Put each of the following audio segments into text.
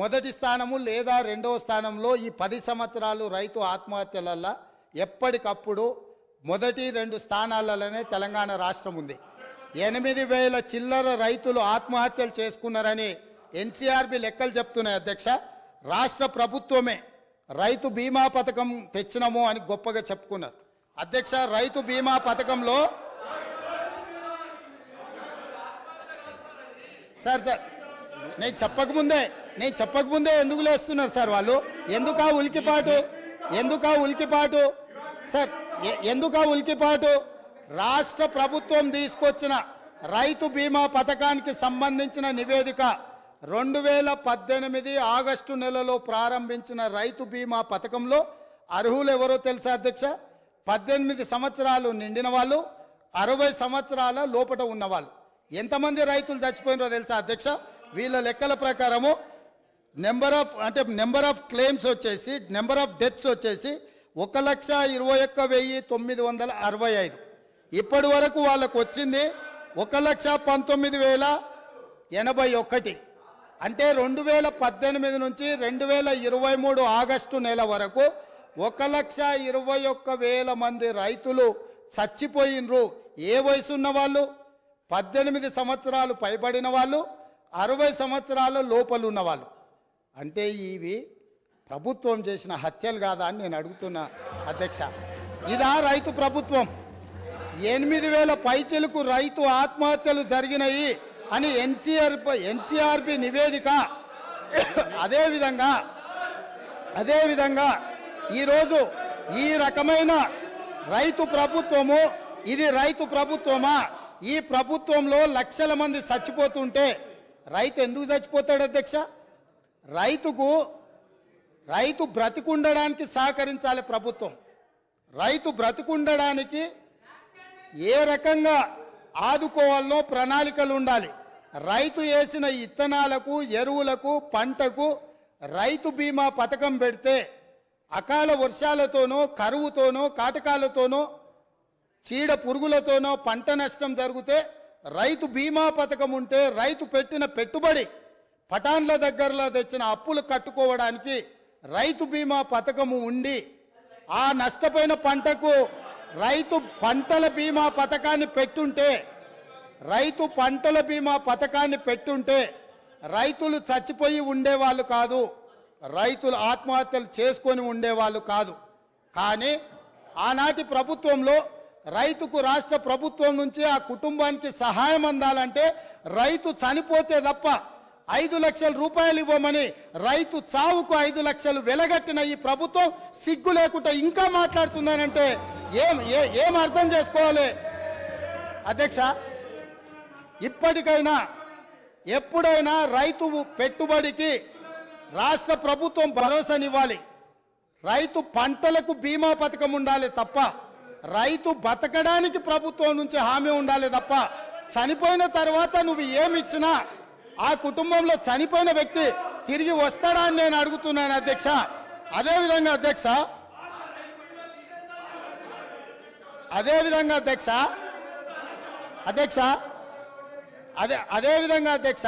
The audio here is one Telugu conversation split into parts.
మొదటి స్థానము లేదా రెండవ స్థానంలో ఈ 10 సంవత్సరాలు రైతు ఆత్మహత్యలల్ల ఎప్పటికప్పుడు మొదటి 2 స్థానాలలోనే తెలంగాణ రాష్ట్రం ఉంది. 8,000 చిల్లర రైతులు ఆత్మహత్యలు చేసుకున్నారని ఎన్సీఆర్బీ లెక్కలు చెప్తున్నాయి అధ్యక్ష. రాష్ట్ర ప్రభుత్వమే రైతు బీమా పథకం తెచ్చినము అని గొప్పగా చెప్పుకున్నారు అధ్యక్ష. రైతు బీమా పథకంలో సార్ నేను చెప్పకముందే ఎందుకు లేస్తున్నారు సార్ వాళ్ళు? ఎందుకా ఉలికిపాటు సార్? ఎందుకా ఉలికిపాటు? రాష్ట్ర ప్రభుత్వం తీసుకొచ్చిన రైతు బీమా పథకానికి సంబంధించిన నివేదిక 2018 ఆగస్టు నెలలో ప్రారంభించిన రైతు బీమా పథకంలో అర్హులు ఎవరో తెలుసా అధ్యక్ష? 18 సంవత్సరాలు నిండిన వాళ్ళు, 60 సంవత్సరాల లోపట ఉన్నవాళ్ళు. ఎంతమంది రైతులు చచ్చిపోయినారో తెలుసా అధ్యక్ష? వీళ్ళ లెక్కల ప్రకారము నెంబర్ ఆఫ్ క్లెయిమ్స్ వచ్చేసి, నెంబర్ ఆఫ్ డెత్స్ వచ్చేసి 1,21,965. ఇప్పటి వరకు వాళ్ళకు వచ్చింది 1,19,081. అంటే 2018 నుంచి 2023 ఆగస్టు నెల వరకు 1,21,000 మంది రైతులు చచ్చిపోయినరు. ఏ వయసు ఉన్న వాళ్ళు? 18 సంవత్సరాలు పైబడిన వాళ్ళు, 60 సంవత్సరాల లోపల ఉన్నవాళ్ళు. అంటే ఇవి ప్రభుత్వం చేసిన హత్యలు కాదా అని నేను అడుగుతున్నా అధ్యక్ష. ఇదా రైతు ప్రభుత్వం? 8,000 పైచిలకు రైతు ఆత్మహత్యలు జరిగినాయి అని ఎన్సీఆర్బీ నివేదిక. అదేవిధంగా ఈరోజు ఈ రకమైన రైతు ప్రభుత్వము, ఇది రైతు ప్రభుత్వమా? ఈ ప్రభుత్వంలో లక్షల మంది చచ్చిపోతుంటే రైతు ఎందుకు చచ్చిపోతాడు అధ్యక్ష? రైతు బ్రతికుండడానికి సహకరించాలి ప్రభుత్వం. రైతు బ్రతికుండడానికి ఏ రకంగా ఆదుకోవాలనో ప్రణాళికలు ఉండాలి. రైతు వేసిన ఇత్తనాలకు, ఎరువులకు, పంటకు రైతు బీమా పథకం పెడితే అకాల వర్షాలతోనో, కరువుతోనో, కాటకాలతోనో, చీడ పురుగులతోనో పంట నష్టం జరిగితే రైతు బీమా పథకం ఉంటే రైతు పెట్టిన పెట్టుబడి, పటాన్ల దగ్గరలో తెచ్చిన అప్పులు కట్టుకోవడానికి రైతు బీమా పథకము ఉండి, ఆ నష్టపోయిన పంటకు రైతు పంటల బీమా పథకాన్ని పెట్టుంటే రైతులు చచ్చిపోయి ఉండేవాళ్ళు కాదు, రైతులు ఆత్మహత్యలు చేసుకొని ఉండేవాళ్ళు కాదు. కానీ ఆనాటి ప్రభుత్వంలో రైతుకు రాష్ట్ర ప్రభుత్వం నుంచి ఆ కుటుంబానికి సహాయం అందాలంటే రైతు చనిపోతే తప్ప 5 లక్షల రూపాయలు ఇవ్వమని రైతు చావుకు 5 లక్షలు వెలగట్టిన ఈ ప్రభుత్వం సిగ్గు లేకుండా ఇంకా మాట్లాడుతుందనంటే ఏం అర్థం చేసుకోవాలి అధ్యక్ష? ఇప్పటికైనా ఎప్పుడైనా రైతు పెట్టుబడికి రాష్ట్ర ప్రభుత్వం భరోసానివ్వాలి. రైతు పంటలకు బీమా పథకం ఉండాలి తప్ప, రైతు బతకడానికి ప్రభుత్వం నుంచి హామీ ఉండాలి తప్ప, చనిపోయిన తర్వాత నువ్వు ఏమిచ్చినా ఆ కుటుంబంలో చనిపోయిన వ్యక్తి తిరిగి వస్తాడా అని నేను అడుగుతున్నాను అధ్యక్ష. అదేవిధంగా అధ్యక్ష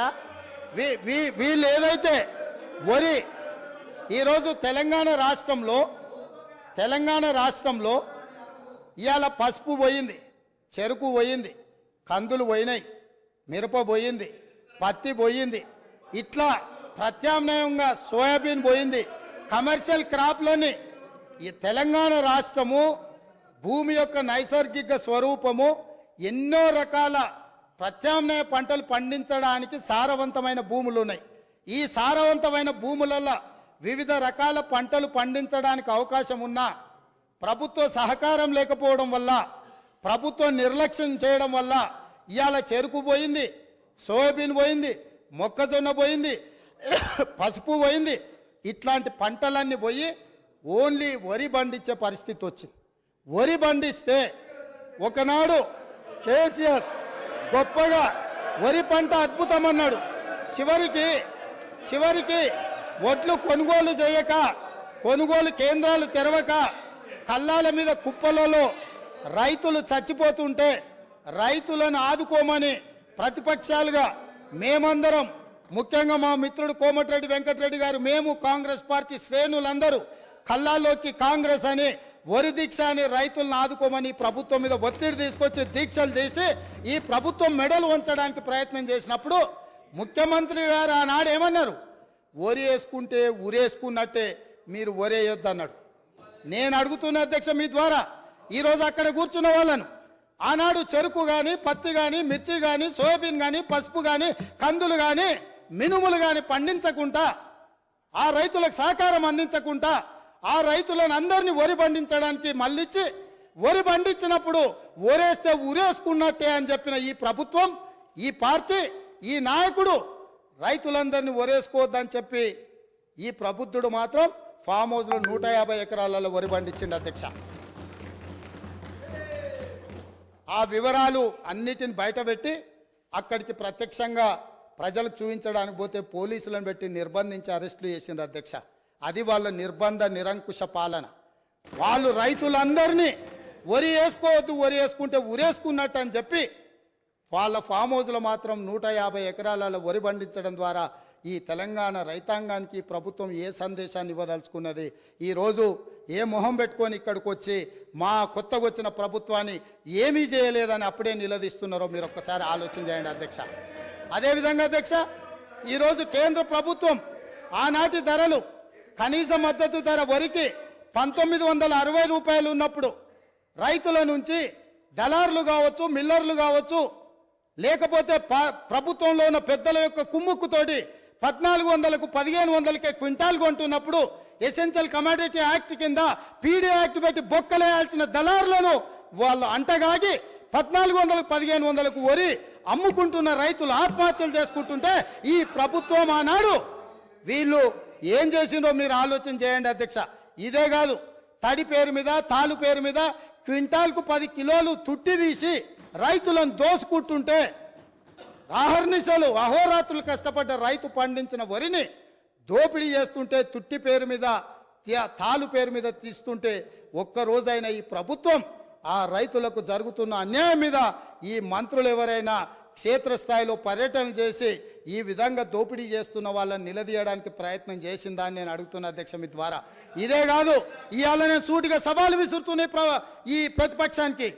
వీళ్ళు ఏదైతే వరి ఈరోజు తెలంగాణ రాష్ట్రంలో ఇవాళ పసుపు పోయింది, చెరుకు పోయింది, కందులు పోయినాయి, మిరప పోయింది, పత్తి పోయింది, ఇట్లా ప్రత్యామ్నాయంగా సోయాబీన్ పోయింది. కమర్షియల్ క్రాప్లని ఈ తెలంగాణ రాష్ట్రము భూమి యొక్క నైసర్గిక స్వరూపము, ఎన్నో రకాల ప్రత్యామ్నాయ పంటలు పండించడానికి సారవంతమైన భూములు ఉన్నాయి. ఈ సారవంతమైన భూములలో వివిధ రకాల పంటలు పండించడానికి అవకాశం ఉన్నా ప్రభుత్వ సహకారం లేకపోవడం వల్ల, ప్రభుత్వం నిర్లక్ష్యం చేయడం వల్ల ఇవాళ చెరుకు పోయింది, సోయాబీన్ పోయింది, మొక్కజొన్న పోయింది, పసుపు పోయింది. ఇట్లాంటి పంటలన్నీ పోయి ఓన్లీ వరి పండించే పరిస్థితి వచ్చింది. వరి పండిస్తే ఒకనాడు కేసీఆర్ గొప్పగా వరి పంట అద్భుతం అన్నాడు. చివరికి వడ్లు కొనుగోలు చేయక, కొనుగోలు కేంద్రాలు తెరవక, కళ్ళాల మీద కుప్పలలో రైతులు చచ్చిపోతుంటే రైతులను ఆదుకోమని ప్రతిపక్షాలుగా మేమందరం ముఖ్యంగా మా మిత్రుడు కోమటిరెడ్డి వెంకటరెడ్డి గారు, మేము కాంగ్రెస్ పార్టీ శ్రేణులందరూ కళ్ళాల్లోకి కాంగ్రెస్ అని, వరి దీక్ష అని రైతులను ఆదుకోమని ప్రభుత్వం మీద ఒత్తిడి తీసుకొచ్చి దీక్షలు చేసి ఈ ప్రభుత్వం మెడలు ఉంచడానికి ప్రయత్నం చేసినప్పుడు ముఖ్యమంత్రి గారు ఆనాడు ఏమన్నారు? వరి వేసుకుంటే ఉరేసుకున్నట్టే, మీరు వరేయొద్దు అన్నాడు. నేను అడుగుతున్న అధ్యక్ష మీ ద్వారా ఈరోజు అక్కడ కూర్చున్న వాళ్ళను, ఆనాడు చెరుకు కానీ, పత్తి కానీ, మిర్చి కానీ, సోయాబీన్ కానీ, పసుపు కానీ, కందులు కానీ, మినుములు కానీ పండించకుండా, ఆ రైతులకు సహకారం అందించకుండా, ఆ రైతులను అందరినీ వరి పండించడానికి మళ్ళించి, వరి పండించినప్పుడు ఒరేస్తే ఉరేసుకున్నట్టే అని చెప్పిన ఈ ప్రభుత్వం, ఈ పార్టీ, ఈ నాయకుడు రైతులందరినీ ఒరేసుకోవద్దని చెప్పి ఈ ప్రబుద్ధుడు మాత్రం ఫామ్ హౌస్లో 150 ఎకరాలలో వరి పండించింది అధ్యక్ష. ఆ వివరాలు అన్నిటిని బయటపెట్టి అక్కడికి ప్రత్యక్షంగా ప్రజలకు చూపించడానికి పోతే పోలీసులను పెట్టి నిర్బంధించి అరెస్టులు చేసింది అధ్యక్ష. అది వాళ్ళ నిర్బంధ నిరంకుశ పాలన. వాళ్ళు రైతులందరినీ వరి వేసుకోవద్దు, వరి వేసుకుంటే ఉరేసుకున్నట్టు అని చెప్పి వాళ్ళ ఫామ్ హౌస్లో మాత్రం 150 ఎకరాలలో వరి పండించడం ద్వారా ఈ తెలంగాణ రైతాంగానికి ప్రభుత్వం ఏ సందేశాన్ని ఇవ్వదలుచుకున్నది? ఈరోజు ఏ మొహం పెట్టుకొని ఇక్కడికి వచ్చి మా కొత్తగా వచ్చిన ప్రభుత్వాన్ని ఏమీ చేయలేదని అప్పుడే నిలదీస్తున్నారో మీరు ఒక్కసారి ఆలోచన చేయండి అధ్యక్ష. అదేవిధంగా అధ్యక్ష, ఈరోజు కేంద్ర ప్రభుత్వం ఆనాటి ధరలు, కనీస మద్దతు ధర వరికి 1960 రూపాయలు ఉన్నప్పుడు రైతుల నుంచి దళారులు కావచ్చు, మిల్లర్లు కావచ్చు, లేకపోతే ప్రభుత్వంలో ఉన్న పెద్దల యొక్క కుమ్ముక్కుతోటి 1400కు 1500కే క్వింటాల్ కొంటున్నప్పుడు ఎసెన్షియల్ కమాడిటీ యాక్ట్ కింద పీడీ యాక్ట్ పెట్టి బొక్కలేయాల్సిన దళారులను వాళ్ళు అంటగాగి 1400కు 1500కు వరి అమ్ముకుంటున్న రైతులు ఆత్మహత్యలు చేసుకుంటుంటే ఈ ప్రభుత్వం ఆనాడు వీళ్ళు ఏం చేసిందో మీరు ఆలోచన చేయండి అధ్యక్ష. ఇదే కాదు, తడి పేరు మీద, తాలు పేరు మీద క్వింటాల్కు 10 కిలోలు తుట్టి తీసి రైతులను దోసుకుంటుంటే, అహర్నిశలు అహోరాత్రులు కష్టపడ్డ రైతు పండించిన వరిని దోపిడీ చేస్తుంటే, తుట్టి పేరు మీద, తాలు పేరు మీద తీస్తుంటే, ఒక్కరోజైనా ఈ ప్రభుత్వం ఆ రైతులకు జరుగుతున్న అన్యాయం మీద ఈ మంత్రులు ఎవరైనా క్షేత్రస్థాయిలో పర్యటన చేసి ఈ విధంగా దోపిడీ చేస్తున్న వాళ్ళని నిలదీయడానికి ప్రయత్నం చేసిందా అని నేను అడుగుతున్న అధ్యక్ష మీ ద్వారా. ఇదే కాదు, ఇవాళ నేను సూటిగా సవాలు విసురుతున్న ఈ ప్రతిపక్షానికి,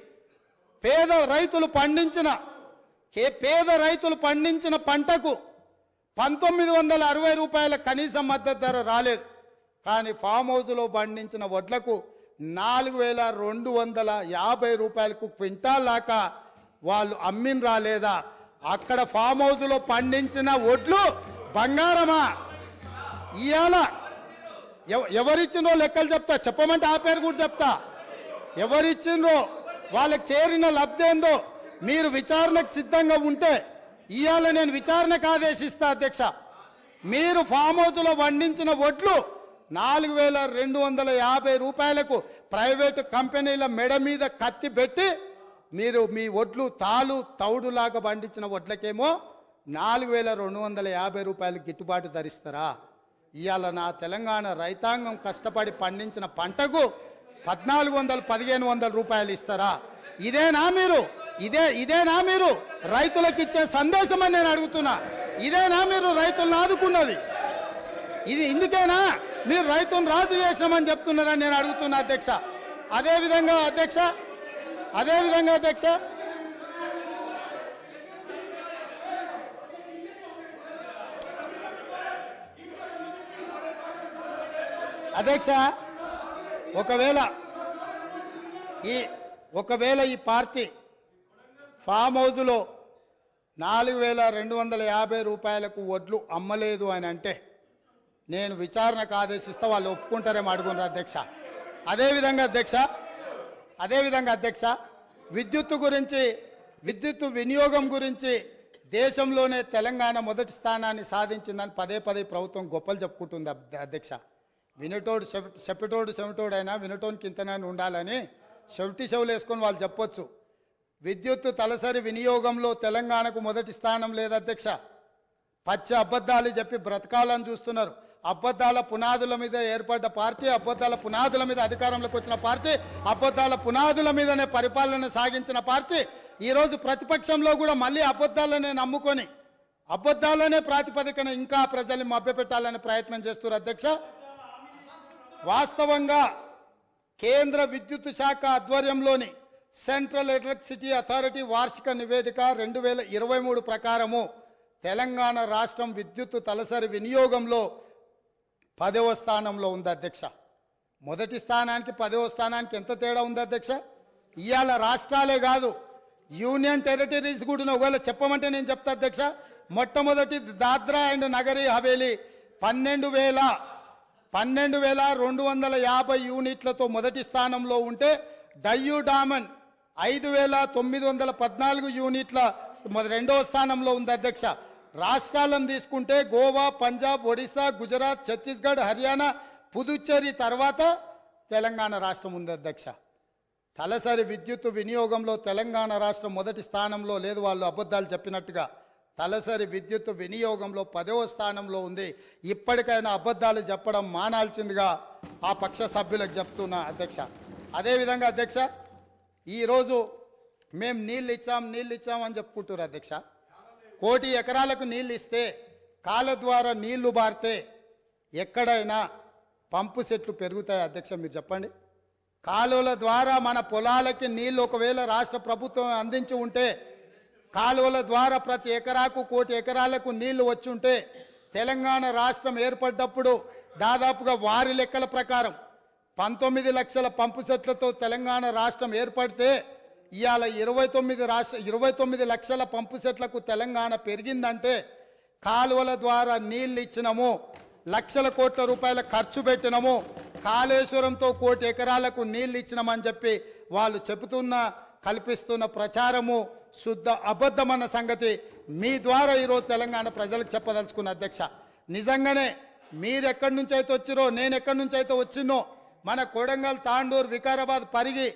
పేద రైతులు పండించిన పంటకు 1960 రూపాయల కనీస మద్దతు ధర రాలేదు. కానీ ఫామ్ హౌస్లో పండించిన వడ్లకు 4250 రూపాయలకు క్వింటాల్ దాకా వాళ్ళు అమ్మిన రాలేదా? అక్కడ ఫామ్ హౌస్లో పండించిన వడ్లు బంగారమా? ఇవాళ ఎవరిచ్చిందో లెక్కలు చెప్తా, చెప్పమంటే ఆ పేరు కూడా చెప్తా. ఎవరిచ్చిందో, వాళ్ళకి చేరిన లబ్ధి ఏందో మీరు విచారణకు సిద్ధంగా ఉంటే ఇవాళ నేను విచారణకు ఆదేశిస్తా అధ్యక్ష. మీరు ఫామ్ హౌస్లో పండించిన వడ్లు 4250 రూపాయలకు ప్రైవేటు కంపెనీల మెడ మీద కత్తి పెట్టి మీరు మీ వడ్లు తౌడులాగా పండించిన వడ్లకేమో 4250 రూపాయలు గిట్టుబాటు ధరిస్తారా? ఇవాళ నా తెలంగాణ రైతాంగం కష్టపడి పండించిన పంటకు 1400-1500 రూపాయలు ఇస్తారా? ఇదేనా మీరు రైతులకు ఇచ్చే సందేశం అని నేను అడుగుతున్నా. ఇదేనా మీరు రైతులను ఆదుకున్నది? ఇది ఇందుకేనా మీరు రైతులను రాజు చేసినామని చెప్తున్నారని నేను అడుగుతున్నా అధ్యక్ష. అదేవిధంగా అధ్యక్ష ఒకవేళ ఈ పార్టీ ఫామ్ హౌస్లో 4250 రూపాయలకు వడ్లు అమ్మలేదు అని అంటే నేను విచారణకు ఆదేశిస్తా, వాళ్ళు ఒప్పుకుంటారేమో అడుగున్నారు అధ్యక్ష. అదేవిధంగా అధ్యక్ష, విద్యుత్తు వినియోగం గురించి దేశంలోనే తెలంగాణ మొదటి స్థానాన్ని సాధించిందని పదే ప్రభుత్వం గొప్పలు చెప్పుకుంటుంది అధ్యక్ష. వినటోడు చెవిటోడు అయినా వినటోనికి ఇంతనైనా ఉండాలని చెవులు వేసుకొని వాళ్ళు చెప్పొచ్చు. విద్యుత్తు తలసరి వినియోగంలో తెలంగాణకు మొదటి స్థానం లేదు అధ్యక్ష. పచ్చి అబద్ధాలు చెప్పి బ్రతకాలని చూస్తున్నారు. అబద్ధాల పునాదుల మీద ఏర్పడ్డ పార్టీ, అబద్ధాల పునాదుల మీద అధికారంలోకి వచ్చిన పార్టీ, అబద్ధాల పునాదుల మీదనే పరిపాలన సాగించిన పార్టీ ఈరోజు ప్రతిపక్షంలో కూడా మళ్ళీ అబద్ధాలనే నమ్ముకొని అబద్ధాలనే ప్రాతిపదికన ఇంకా ప్రజల్ని మభ్యపెట్టాలనే ప్రయత్నం చేస్తున్నారు అధ్యక్ష. వాస్తవంగా కేంద్ర విద్యుత్ శాఖ ఆధ్వర్యంలోని సెంట్రల్ ఎలక్ట్రిసిటీ అథారిటీ వార్షిక నివేదిక 2023 ప్రకారము తెలంగాణ రాష్ట్రం విద్యుత్ తలసరి వినియోగంలో 10వ స్థానంలో ఉంది అధ్యక్ష. మొదటి స్థానానికి 10వ స్థానానికి ఎంత తేడా ఉంది అధ్యక్ష? ఇవాళ రాష్ట్రాలే కాదు, యూనియన్ టెరిటరీస్ కూడా ఒకవేళ చెప్పమంటే నేను చెప్తా అధ్యక్ష. మొట్టమొదటి దాద్రా అండ్ నగరీ హవేలీ 12,250 యూనిట్లతో మొదటి స్థానంలో ఉంటే డయ్యూ డామన్ 5,914 యూనిట్ల రెండవ స్థానంలో ఉంది అధ్యక్ష. రాష్ట్రాలను తీసుకుంటే గోవా, పంజాబ్, ఒడిశా, గుజరాత్, ఛత్తీస్గఢ్, హర్యానా, పుదుచ్చేరి తర్వాత తెలంగాణ రాష్ట్రం ఉంది అధ్యక్ష. తలసరి విద్యుత్ వినియోగంలో తెలంగాణ రాష్ట్రం మొదటి స్థానంలో లేదు, వాళ్ళు అబద్ధాలు చెప్పినట్టుగా. తలసరి విద్యుత్ వినియోగంలో 10వ స్థానంలో ఉంది. ఇప్పటికైనా అబద్ధాలు చెప్పడం మానాల్సిందిగా ఆ పక్ష సభ్యులకు చెప్తున్నా అధ్యక్ష. అదేవిధంగా అధ్యక్ష, ఈరోజు మేము నీళ్ళు ఇచ్చాం అని చెప్పుకుంటున్నారు అధ్యక్ష. 1 కోటి ఎకరాలకు నీళ్ళు ఇస్తే కాల ద్వారా నీళ్లు బారితే ఎక్కడైనా పంపు సెట్లు పెరుగుతాయి అధ్యక్ష? మీరు చెప్పండి. కాలువల ద్వారా మన పొలాలకి నీళ్లు ఒకవేళ రాష్ట్ర ప్రభుత్వం అందించి ఉంటే, కాలువల ద్వారా ప్రతి ఎకరాకు 1 కోటి ఎకరాలకు నీళ్లు వచ్చి ఉంటే, తెలంగాణ రాష్ట్రం ఏర్పడ్డప్పుడు దాదాపుగా వారి లెక్కల ప్రకారం 19 లక్షల పంపు సెట్లతో తెలంగాణ రాష్ట్రం ఏర్పడితే ఇవాళ 29 లక్షల పంపు సెట్లకు తెలంగాణ పెరిగిందంటే కాలువల ద్వారా నీళ్లు ఇచ్చినము, లక్షల కోట్ల రూపాయల ఖర్చు పెట్టినము, కాళేశ్వరంతో 1 కోటి ఎకరాలకు నీళ్లు ఇచ్చినామని చెప్పి వాళ్ళు కల్పిస్తున్న ప్రచారము శుద్ధ అబద్ధమన్న సంగతి మీ ద్వారా ఈరోజు తెలంగాణ ప్రజలకు చెప్పదలుచుకున్న అధ్యక్ష. నిజంగానే మీరెక్కడి నుంచి అయితే వచ్చిరో, నేను ఎక్కడి నుంచి అయితే వచ్చినో, మన కొడంగల్, తాండూరు, వికారాబాద్, పరిగి,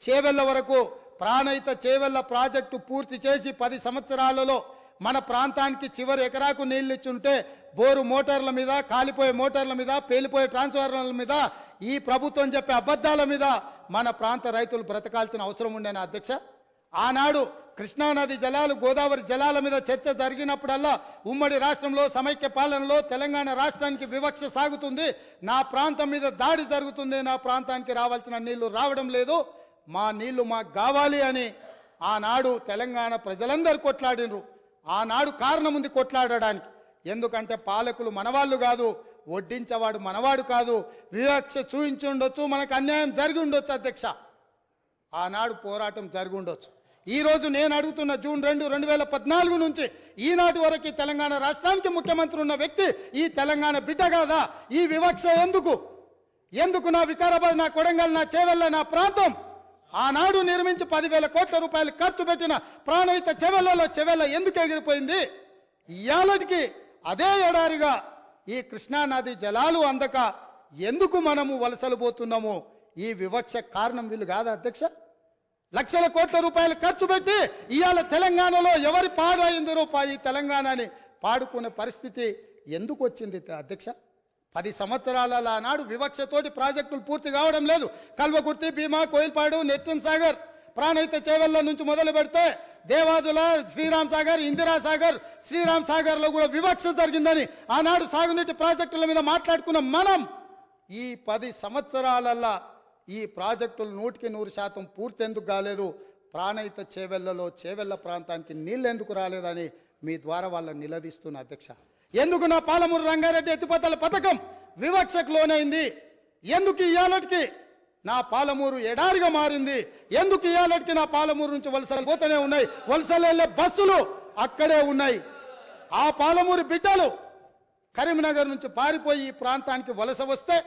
చేవెళ్ల వరకు ప్రాణహిత చేవెళ్ల ప్రాజెక్టు పూర్తి చేసి 10 సంవత్సరాలలో మన ప్రాంతానికి చివరి ఎకరాకు నీళ్లు ఇచ్చుంటే బోరు మోటార్ల మీద, కాలిపోయే మోటార్ల మీద, పేలిపోయే ట్రాన్స్ఫార్మర్ల మీద, ఈ ప్రభుత్వం చెప్పే అబద్ధాల మీద మన ప్రాంత రైతులు బ్రతకాల్సిన అవసరం ఉండేనా అధ్యక్ష? ఆనాడు కృష్ణానది జలాలు, గోదావరి జలాల మీద చర్చ జరిగినప్పుడల్లా ఉమ్మడి రాష్ట్రంలో సమైక్య పాలనలో తెలంగాణ రాష్ట్రానికి వివక్ష సాగుతుంది, నా ప్రాంతం మీద దాడి జరుగుతుంది, నా ప్రాంతానికి రావాల్సిన నీళ్లు రావడం లేదు, మా నీళ్లు మాకు కావాలి అని ఆనాడు తెలంగాణ ప్రజలందరూ కొట్లాడినరు. ఆనాడు కారణం ఉంది కొట్లాడడానికి. ఎందుకంటే పాలకులు మనవాళ్ళు కాదు, వడ్డించేవాడు మనవాడు కాదు, వివక్ష చూయించి ఉండొచ్చు, మనకు అన్యాయం జరిగి ఉండొచ్చు అధ్యక్ష. ఆనాడు పోరాటం జరిగి ఉండొచ్చు. ఈరోజు నేను అడుగుతున్న జూన్ 2, 2014 నుంచి ఈనాటి వరకు తెలంగాణ రాష్ట్రానికి ముఖ్యమంత్రి ఉన్న వ్యక్తి ఈ తెలంగాణ బిడ్డ కాదా? ఈ వివక్ష ఎందుకు నా వికారాబాద్, నా కొడంగల్, నా చేవెళ్ళ, నా ప్రాంతం ఆనాడు నిర్మించి 10,000 కోట్ల రూపాయలు ఖర్చు పెట్టిన ప్రాణహిత చెవెళ్ళ ఎందుకు ఎగిరిపోయింది? ఇయాలటికి అదే ఎడారిగా ఈ కృష్ణానది జలాలు అందక ఎందుకు మనము వలసలు పోతున్నాము? ఈ వివక్ష కారణం వీళ్ళు కాదా అధ్యక్ష? లక్షల కోట్ల రూపాయలు ఖర్చు పెట్టి ఇవాళ తెలంగాణలో ఎవరి పాడైందరో ఈ తెలంగాణని పాడుకునే పరిస్థితి ఎందుకు వచ్చింది అధ్యక్ష? 10 సంవత్సరాల నాడు వివక్షతోటి ప్రాజెక్టులు పూర్తి కావడం లేదు. కల్వకుర్తి, భీమా, కోయిల్పాడు, నెట్టన్ సాగర్, ప్రాణహిత చేవెళ్ళ నుంచి మొదలు పెడితే దేవాదుల, శ్రీరామ్ సాగర్, ఇందిరా సాగర్, శ్రీరామ్ సాగర్లో కూడా వివక్ష జరిగిందని ఆనాడు సాగునీటి ప్రాజెక్టుల మీద మాట్లాడుకున్న మనం ఈ 10 సంవత్సరాలల్లా ఈ ప్రాజెక్టులు 100% పూర్తి ఎందుకు కాలేదు? ప్రాణహిత చేవెళ్ళ ప్రాంతానికి నీళ్ళు ఎందుకు రాలేదని మీ ద్వారా వాళ్ళని నిలదీస్తున్న అధ్యక్ష. ఎందుకు నా పాలమూరు రంగారెడ్డి ఎత్తిపోతల పథకం వివక్షకు లోనైంది? ఎందుకు ఇయాలటికి నా పాలమూరు ఎడారిగా మారింది? ఎందుకు ఇయాలటికి నా పాలమూరు నుంచి వలసలు పోతూనే ఉన్నాయి, వలసలు వెళ్ళే బస్సులు అక్కడే ఉన్నాయి? ఆ పాలమూరు బిడ్డలు కరీంనగర్ నుంచి పారిపోయి ఈ ప్రాంతానికి వలస వస్తే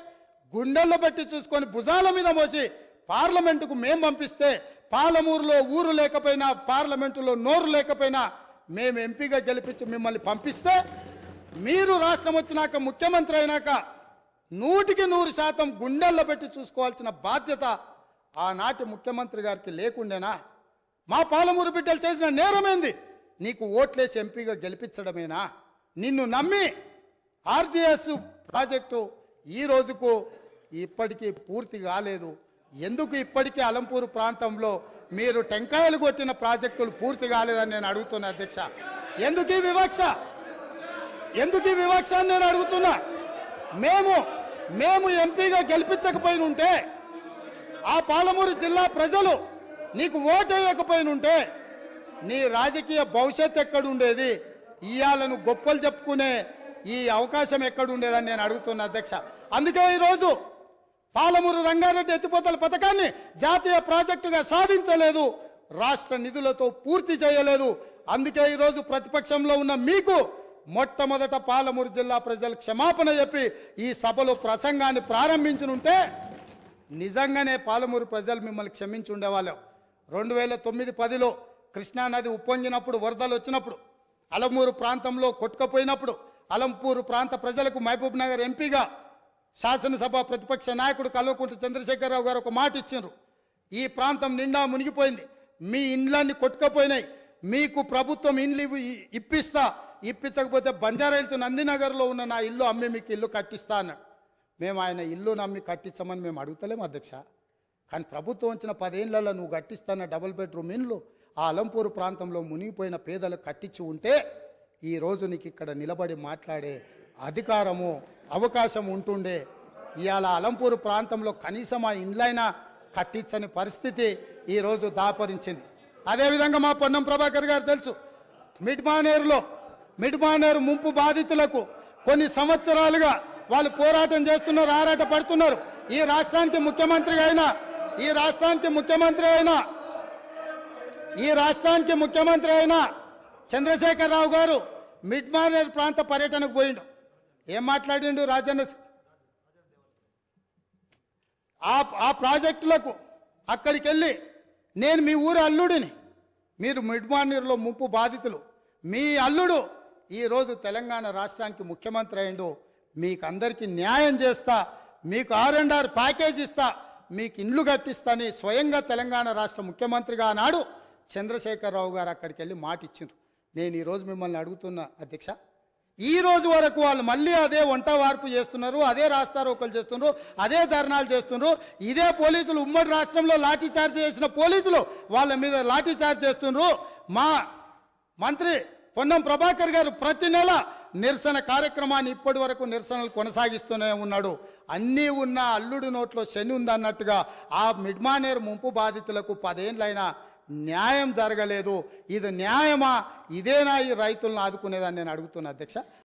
గుండెల్లో పెట్టి చూసుకొని భుజాల మీద మోసి పార్లమెంటుకు మేము పంపిస్తే, పాలమూరులో ఊరు లేకపోయినా, పార్లమెంటులో నోరు లేకపోయినా మేము ఎంపీగా గెలిపించి మిమ్మల్ని పంపిస్తే, మీరు రాష్ట్రం వచ్చినాక ముఖ్యమంత్రి అయినాక 100% గుండెల్లో పెట్టి చూసుకోవాల్సిన బాధ్యత ఆనాటి ముఖ్యమంత్రి గారికి లేకుండేనా? మా పాలమూరు బిడ్డలు చేసిన నేరమేంది? నీకు ఓట్లేసి ఎంపీగా గెలిపించడమేనా? నిన్ను నమ్మి ఆర్జీఎస్ ప్రాజెక్టు ఈ రోజుకు ఇప్పటికీ పూర్తి కాలేదు. ఎందుకు ఇప్పటికీ అలంపూరు ప్రాంతంలో మీరు టెంకాయలు కొట్టిన ప్రాజెక్టులు పూర్తి కాలేదని నేను అడుగుతున్నా అధ్యక్ష. ఎందుకు ఈ వివక్ష? ఎందుకు ఈ వివక్ష అని నేను అడుగుతున్నా. మేము ఎంపీగా గెలిపించకపోయిన ఉంటే, ఆ పాలమూరు జిల్లా ప్రజలు నీకు ఓటు వేయకపోయినుంటే నీ రాజకీయ భవిష్యత్ ఎక్కడుండేది? ఇయాలను గొప్పలు చెప్పుకునే ఈ అవకాశం ఎక్కడుండేదని నేను అడుగుతున్నా అధ్యక్ష. అందుకే ఈరోజు పాలమూరు రంగారెడ్డి ఎత్తిపోతల పథకాన్ని జాతీయ ప్రాజెక్టుగా సాధించలేదు, రాష్ట్ర నిధులతో పూర్తి చేయలేదు. అందుకే ఈరోజు ప్రతిపక్షంలో ఉన్న మీకు మొట్టమొదట పాలమూరు జిల్లా ప్రజలు క్షమాపణ చెప్పి ఈ సభలో ప్రసంగాన్ని ప్రారంభించనుంటే నిజంగానే పాలమూరు ప్రజలు మిమ్మల్ని క్షమించి ఉండేవాళ్ళం. 2009-10లో కృష్ణానది ఉప్పొంగినప్పుడు, వరదలు వచ్చినప్పుడు, అలంపూరు ప్రాంతంలో కొట్టుకపోయినప్పుడు, అలంపూరు ప్రాంత ప్రజలకు మహబూబ్ నగర్ ఎంపీగా శాసనసభ ప్రతిపక్ష నాయకుడు కల్వకుంట్ల చంద్రశేఖరరావు గారు ఒక మాట ఇచ్చిండ్రు. ఈ ప్రాంతం నిండా మునిగిపోయింది, మీ ఇండ్లన్నీ కొట్టుకపోయినాయి, మీకు ప్రభుత్వం ఇండ్లు ఇప్పించకపోతే బంజారాహిల్స్ నందినగర్లో ఉన్న నా ఇల్లు అమ్మి మీకు ఇల్లు కట్టిస్తా అన్నాడు. మేము ఆయన ఇల్లు నమ్మి కట్టించమని మేము అడుగుతలేము అధ్యక్ష. కానీ ప్రభుత్వం వచ్చిన 10 ఏళ్లలో నువ్వు కట్టిస్తాన డబుల్ బెడ్రూమ్ ఇండ్లు ఆ అలంపూరు ప్రాంతంలో మునిగిపోయిన పేదలకు కట్టించి ఉంటే ఈరోజు నీకు ఇక్కడ నిలబడి మాట్లాడే అధికారము, అవకాశం ఉంటుండే. ఇవాళ అలంపూరు ప్రాంతంలో కనీసం ఆ ఇండ్లైనా కట్టించని పరిస్థితి ఈరోజు దాపరించింది. అదేవిధంగా మా పొన్నం ప్రభాకర్ గారు తెలుసు, మిడ్మానేరు ముంపు బాధితులకు కొన్ని సంవత్సరాలుగా వాళ్ళు పోరాటం చేస్తున్నారు, ఆరాట పడుతున్నారు. ఈ రాష్ట్రానికి ముఖ్యమంత్రి అయిన చంద్రశేఖరరావు గారు మిడ్మానేర్ ప్రాంత పర్యటనకు పోయిండు. ఏం మాట్లాడిండు? రాజన్న ఆ ప్రాజెక్టులకు అక్కడికి వెళ్ళి, నేను మీ ఊరు అల్లుడిని, మీరు మిడ్మానేర్లో ముంపు బాధితులు, మీ అల్లుడు ఈరోజు తెలంగాణ రాష్ట్రానికి ముఖ్యమంత్రి అయిండు, మీకు అందరికీ న్యాయం చేస్తా, మీకు R&R ప్యాకేజ్ ఇస్తా, మీకు ఇండ్లు కట్టిస్తాని స్వయంగా తెలంగాణ రాష్ట్ర ముఖ్యమంత్రిగా ఆనాడు చంద్రశేఖరరావు గారు అక్కడికి వెళ్ళి మాట ఇచ్చిండ్రు. నేను ఈరోజు మిమ్మల్ని అడుగుతున్నా అధ్యక్ష, ఈ రోజు వరకు వాళ్ళు మళ్ళీ అదే వంట వార్పు చేస్తున్నారు, అదే రాస్తారోకలు చేస్తున్నారు, అదే ధర్నాలు చేస్తున్నారు. ఇదే పోలీసులు ఉమ్మడి రాష్ట్రంలో లాఠీ చార్జ్ చేసిన పోలీసులు వాళ్ళ మీద లాఠీ చార్జ్ చేస్తున్నారు. మా మంత్రి పొన్నం ప్రభాకర్ గారు ప్రతి నెల నిరసన కార్యక్రమాన్ని ఇప్పటి వరకు నిరసనలు కొనసాగిస్తూనే ఉన్నాడు. అన్నీ ఉన్న అల్లుడు నోట్లో శని ఉందన్నట్టుగా ఆ మిడ్మానేర్ ముంపు బాధితులకు 10 ఏళ్ళైనా న్యాయం జరగలేదు. ఇది న్యాయమా? ఇదేనా ఈ రైతులను ఆదుకునేదని నేను అడుగుతున్నా అధ్యక్ష.